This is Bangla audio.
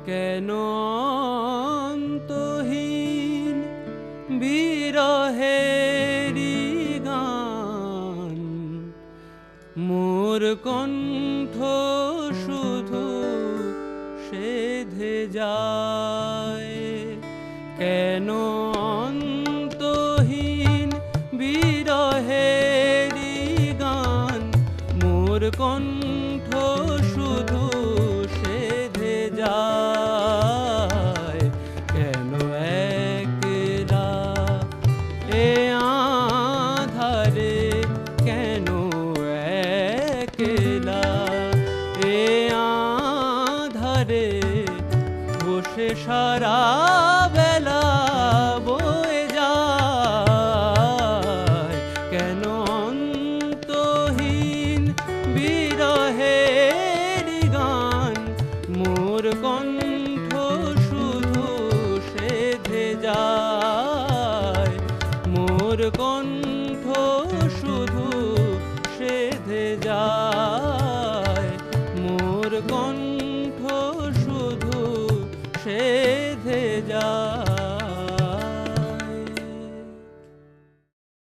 কেন অন্তহীন বিরহেরি গান, মোর কণ্ঠ শুধু সেধে যায়। কেন অন্তহীন বিরহেরি গান, মোর কণ্ঠ শুধু সেধে যায়। কেন একলা এ আঁধারে, কেন একলা এ আঁধারে বসে সারা বেলা বয়ে যায়। কেন অন্তহীন বিরহের গান, মোর কণ্ঠ শুধু সেধে যায়। মোর কণ্ঠ শুধু সেধে যায়। মোর কণ্ঠ শুধু সেধে যায়।